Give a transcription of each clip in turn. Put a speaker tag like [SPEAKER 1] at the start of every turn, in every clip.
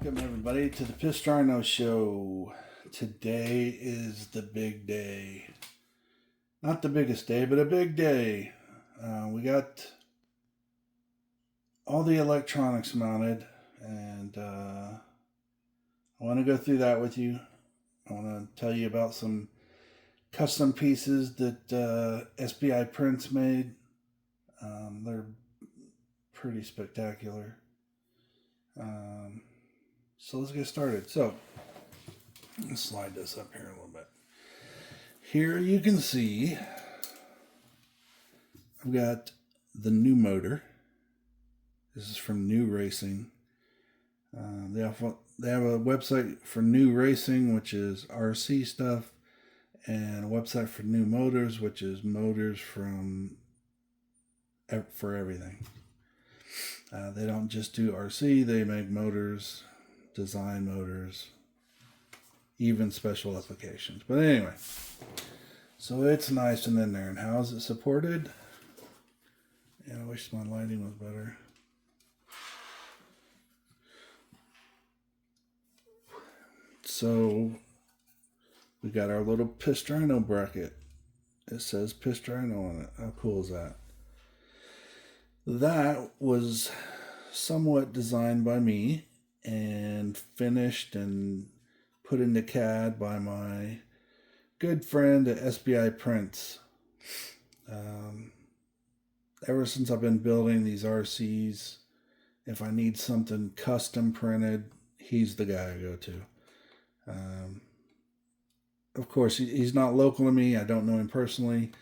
[SPEAKER 1] Welcome everybody to the Rhino show. Today is the big day. Not the biggest day, but a big day. We got all the electronics mounted, and I want to go through that with you. I want to tell you about some custom pieces that SBI Prints made. They're pretty spectacular. So let's get started. So let's slide this up here a little bit. Here you can see I've got the new motor. This is from Neu Racing. They have a website for Neu Racing, which is RC stuff, and a website for New Motors, which is motors for everything. They don't just do RC, they make motors, design motors, even special applications. But anyway, so it's nice and in there. And how is it supported? Yeah, I wish my lighting was better. So we got our little Rhino bracket. It says Rhino on it. How cool is that? That was somewhat designed by me and finished and put into CAD by my good friend at SBI Prints. Ever since I've been building these RCs, if I need something custom printed, he's the guy I go to. Of course, he's not local to me. I don't know him personally,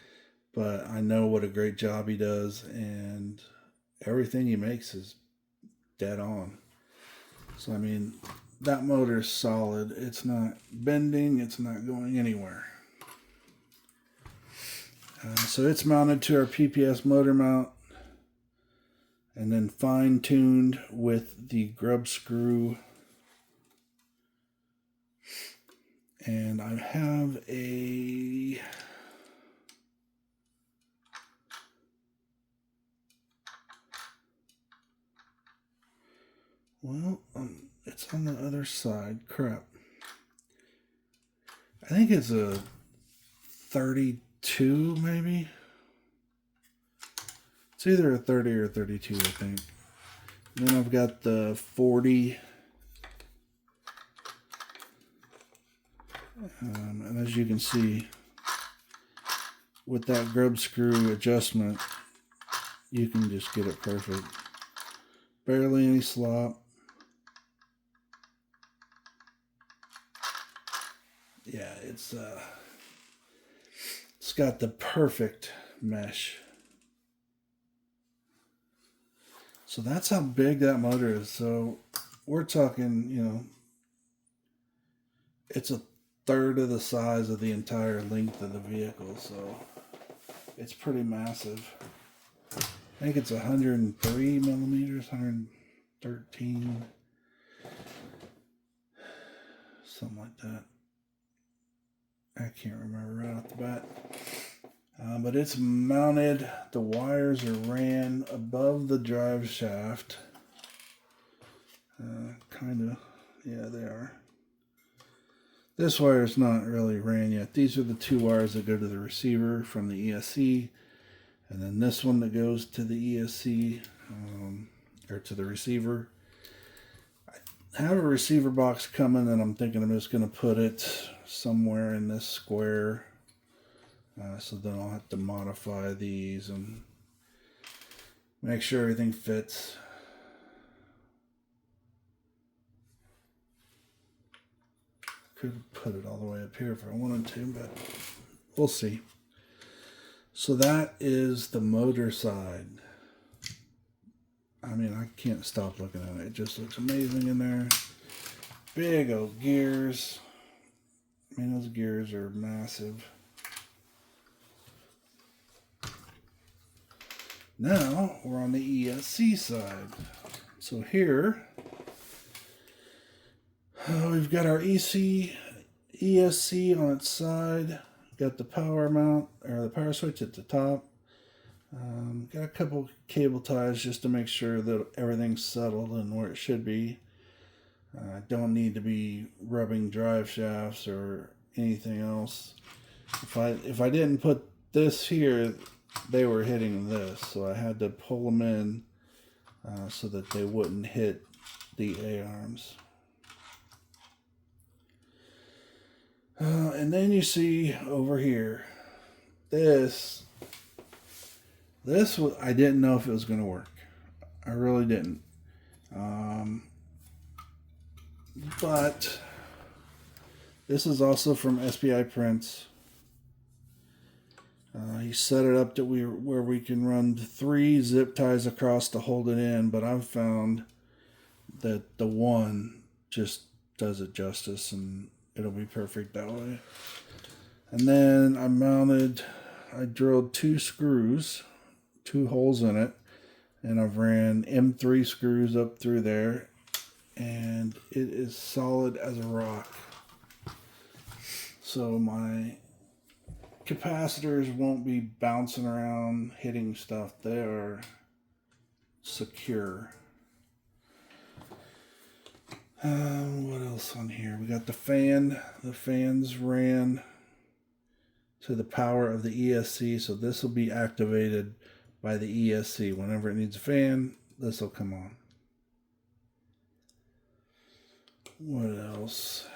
[SPEAKER 1] but I know what a great job he does, and everything he makes is dead on. So, I mean, that motor is solid. It's not bending. It's not going anywhere. So it's mounted to our PPS motor mount and then fine-tuned with the grub screw. And I have a it's on the other side. Crap. I think it's a 32, maybe. It's either a 30 or 32, I think. And then I've got the 40. And as you can see, with that grub screw adjustment, you can just get it perfect. Barely any slop. Yeah, it's got the perfect mesh. So that's how big that motor is. So we're talking, it's a third of the size of the entire length of the vehicle. So it's pretty massive. I think it's 103 millimeters, 113, something like that. I can't remember right off the bat. But it's mounted. The wires are ran above the drive shaft. Kind of. Yeah, they are. This wire is not really ran yet. These are the two wires that go to the receiver from the ESC. And then this one that goes to the ESC, or to the receiver. I have a receiver box coming, and I'm thinking I'm just going to put it somewhere in this square. So then I'll have to modify these and make sure everything fits. Could have put it all the way up here if I wanted to, but we'll see. So that is the motor side. I mean, I can't stop looking at it. It just looks amazing in there. Big old gears. I mean, those gears are massive. Now we're on the ESC side. So here we've got our ESC on its side. Got the power mount, or the power switch at the top. Got a couple cable ties just to make sure that everything's settled and where it should be. I don't need to be rubbing drive shafts or anything else. If I didn't put this here, they were hitting this, so I had to pull them in so that they wouldn't hit the A-arms. And then you see over here, this I didn't know if it was going to work. I really didn't. But this is also from SBI Prints. He set it up that where we can run 3 zip ties across to hold it in, but I've found that the one just does it justice, and it'll be perfect that way. And then I drilled 2 screws, 2 holes in it, and I've ran M3 screws up through there, and it is solid as a rock. So my capacitors won't be bouncing around hitting stuff. They are secure. What else on here? We got the fan. The fans ran to the power of the ESC, so this will be activated by the ESC. Whenever it needs a fan, this will come on. What else?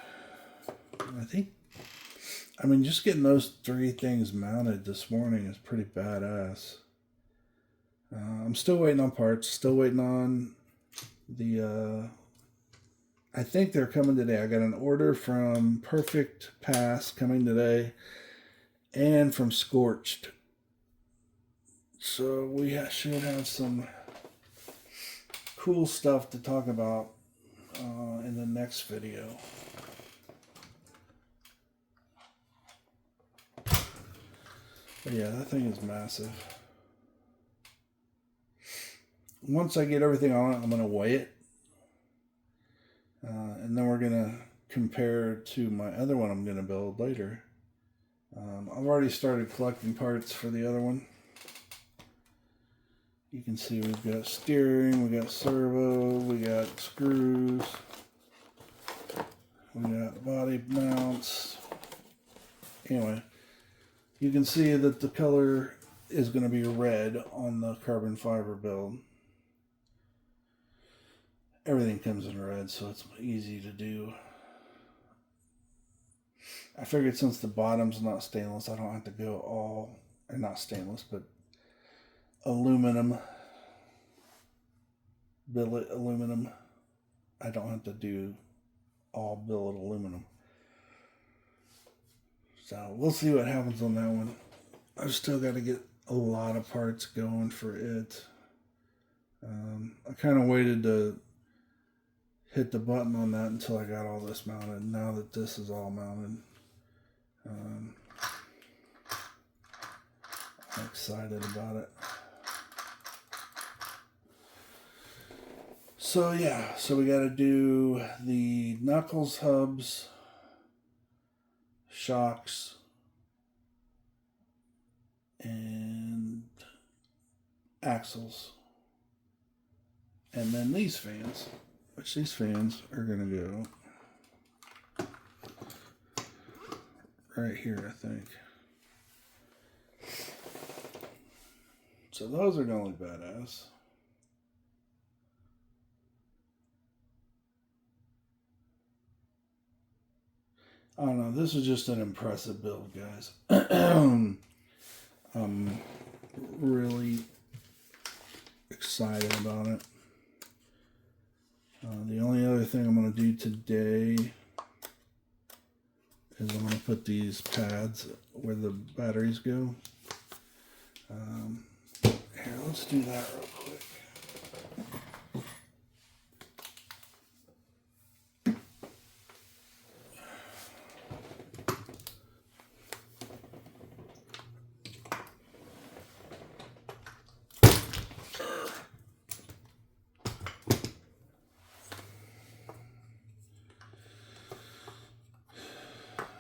[SPEAKER 1] I mean, just getting those 3 things mounted this morning is pretty badass. I'm still waiting on parts. Still waiting on the... I think they're coming today. I got an order from Perfect Pass coming today, and from Scorched. So we should have some cool stuff to talk about in the next video. But yeah, that thing is massive. Once I get everything on it, I'm going to weigh it. And then we're going to compare to my other one I'm going to build later. I've already started collecting parts for the other one. You can see we've got steering, we got servo, we got screws, we got body mounts. Anyway, you can see that the color is going to be red on the carbon fiber build. Everything comes in red, so it's easy to do. I figured since the bottom's not stainless, I don't have to go all, or not stainless, but aluminum, billet aluminum. I don't have to do all billet aluminum. So we'll see what happens on that one. I've still got to get a lot of parts going for it. I kind of waited to hit the button on that until I got all this mounted. Now that this is all mounted, I'm excited about it. So yeah, so we got to do the knuckles, hubs, shocks, and axles. And then these fans, which these fans are going to go right here, I think. So those are going to look badass. I don't know, this is just an impressive build, guys. I'm really excited about it. The only other thing I'm going to do today is I'm going to put these pads where the batteries go. Here, let's do that real quick.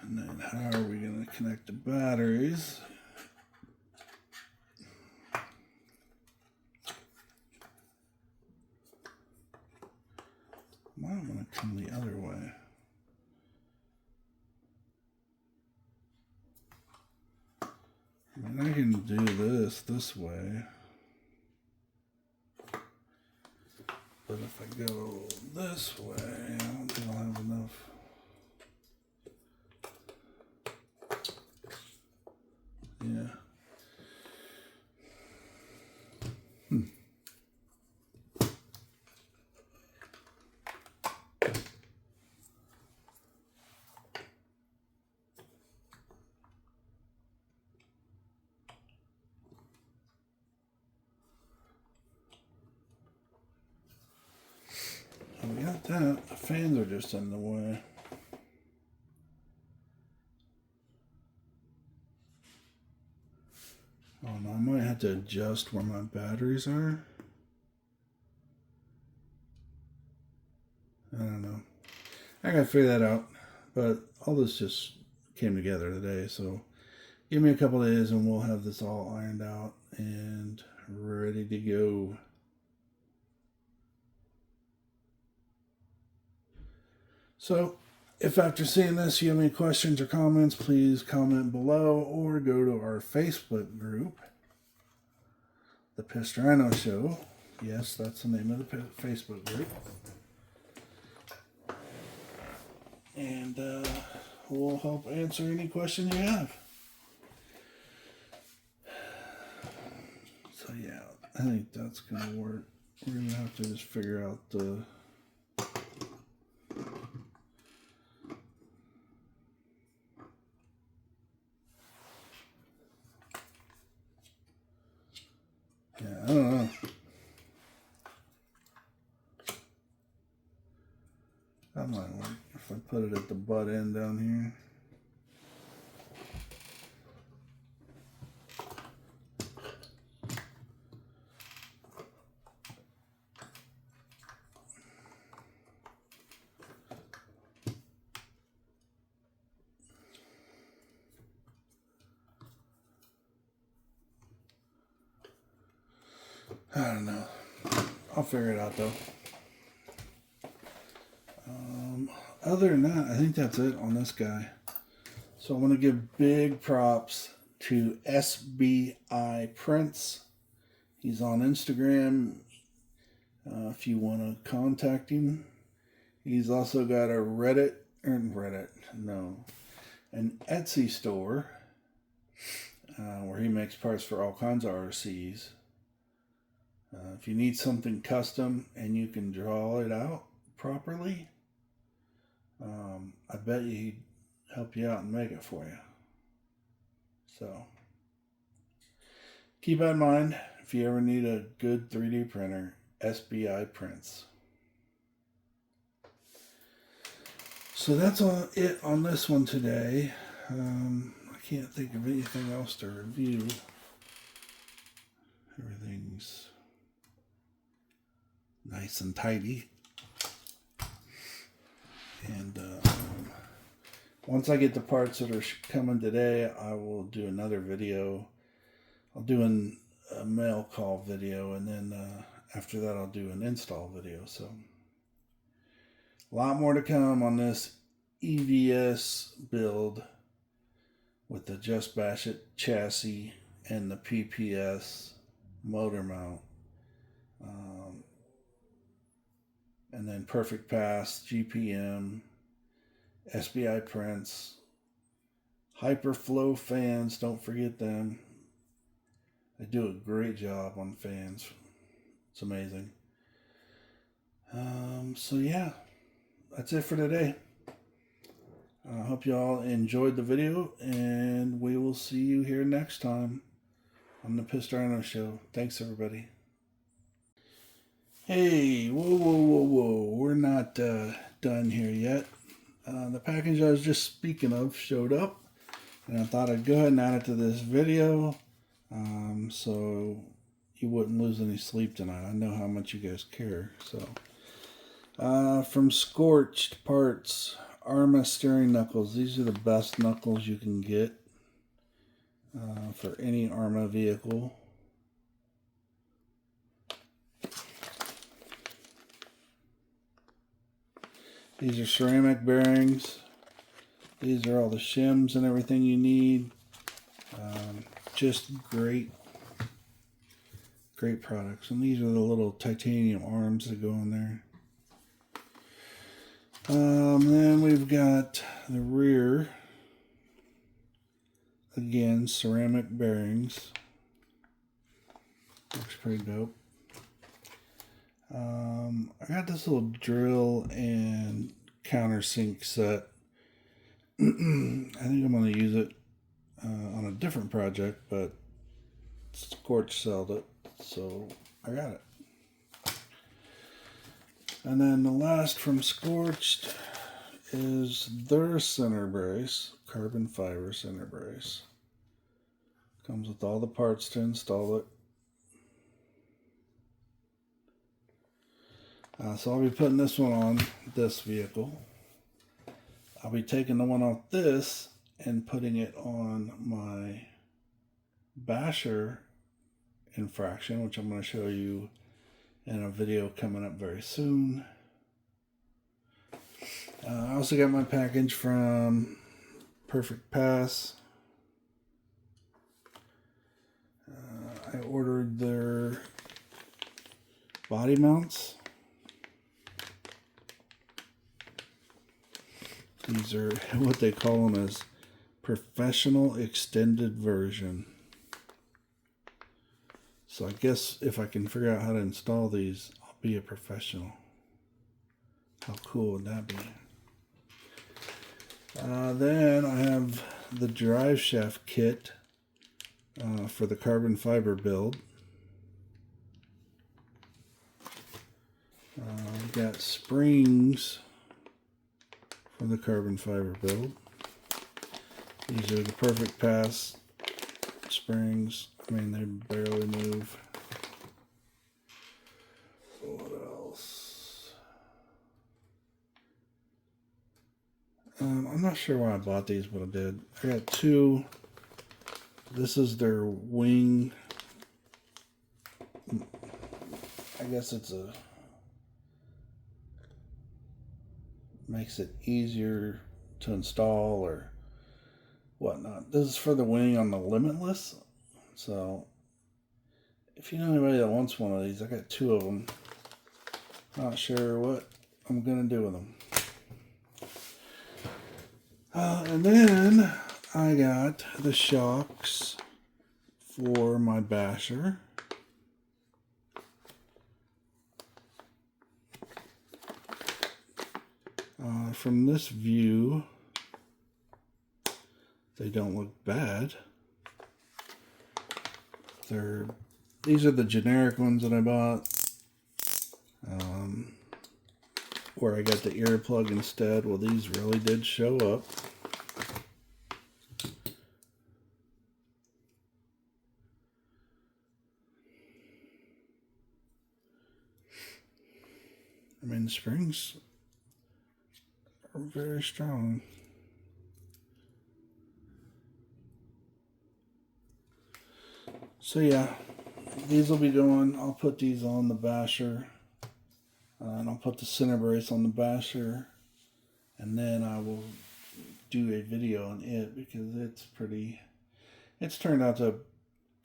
[SPEAKER 1] And then how are we going to connect the batteries? I'm going to come the other way. I mean, I can do this way. But if I go this way, I don't think I'll have enough. Yeah. We got that. The fans are just in the way. Oh no, I might have to adjust where my batteries are. I don't know. I gotta figure that out. But all this just came together today, so give me a couple days and we'll have this all ironed out and ready to go. So, if after seeing this you have any questions or comments, please comment below or go to our Facebook group, The Pissed Rhino Show. Yes, that's the name of the Facebook group. And we'll help answer any questions you have. So yeah, I think that's going to work. We're going to have to just figure out the... Yeah, I don't know. That might work if I put it at the butt end down here. I don't know. I'll figure it out though. Other than that, I think that's it on this guy. So I want to give big props to SBI Prints. He's on Instagram if you want to contact him. He's also got a an Etsy store where he makes parts for all kinds of RCs. If you need something custom and you can draw it out properly, I bet you he'd help you out and make it for you. So keep that in mind if you ever need a good 3D printer, SBI Prints. So that's it on this one today. I can't think of anything else to review. Everything's nice and tidy. And once I get the parts that are coming today, I will do another video. I'll do a mail call video, and then after that I'll do an install video. So a lot more to come on this EVS build with the Just Bash It chassis and the PPS motor mount. And then Perfect Pass, GPM, SBI Prints, Hyperflow fans, don't forget them. They do a great job on fans. It's amazing. So yeah, that's it for today. I hope you all enjoyed the video, and we will see you here next time on the Pissed Rhino Show. Thanks, everybody. Hey, whoa. We're not done here yet. The package I was just speaking of showed up, and I thought I'd go ahead and add it to this video so you wouldn't lose any sleep tonight. I know how much you guys care. So, from Scorched Parts, Arma steering knuckles. These are the best knuckles you can get for any Arma vehicle. These are ceramic bearings. These are all the shims and everything you need. Just great products. And these are the little titanium arms that go in there. Then we've got the rear. Again, ceramic bearings. Looks pretty dope. I got this little drill and countersink set. I think I'm going to use it on a different project, but Scorch sold it, so I got it. And then the last from Scorched is their center brace, carbon fiber center brace. Comes with all the parts to install it. So I'll be putting this one on this vehicle. I'll be taking the one off this and putting it on my Basher Infraction, which I'm going to show you in a video coming up very soon. I also got my package from Perfect Pass. I ordered their body mounts. These are what they call them as professional extended version. So I guess if I can figure out how to install these, I'll be a professional. How cool would that be? Then I have the drive shaft kit for the carbon fiber build. I've got springs for the carbon fiber build. These are the Perfect Pass springs. I mean, they barely move. What else? I'm not sure why I bought these, but I did. I got two. This is their wing. I guess it's a... makes it easier to install or whatnot. This is for the wing on the Limitless. So if you know anybody that wants one of these, I got two of them. Not sure what I'm gonna do with them. And then I got the shocks for my Basher. From this view, they don't look bad. These are the generic ones that I bought, where I got the earplug instead. Well, these really did show up. I mean, the springs are very strong. So yeah, these will be going. I'll put these on the Basher, and I'll put the center brace on the Basher, and then I will do a video on it because it's pretty. It's turned out to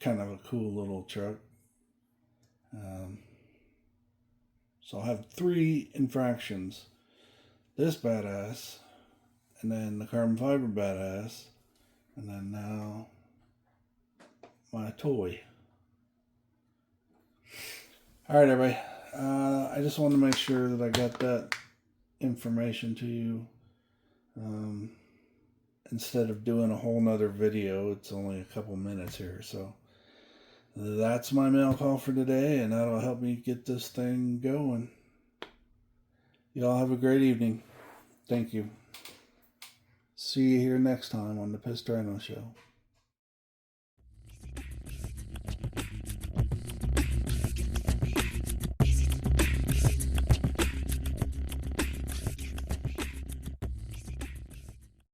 [SPEAKER 1] kind of a cool little truck. So I'll have 3 infractions. This badass, and then the carbon fiber badass, and then now my toy. Alright, everybody. I just wanted to make sure that I got that information to you. Instead of doing a whole nother video, it's only a couple minutes here. So that's my mail call for today, and that'll help me get this thing going. Y'all have a great evening. Thank you. See you here next time on the Pissed Rhino Show.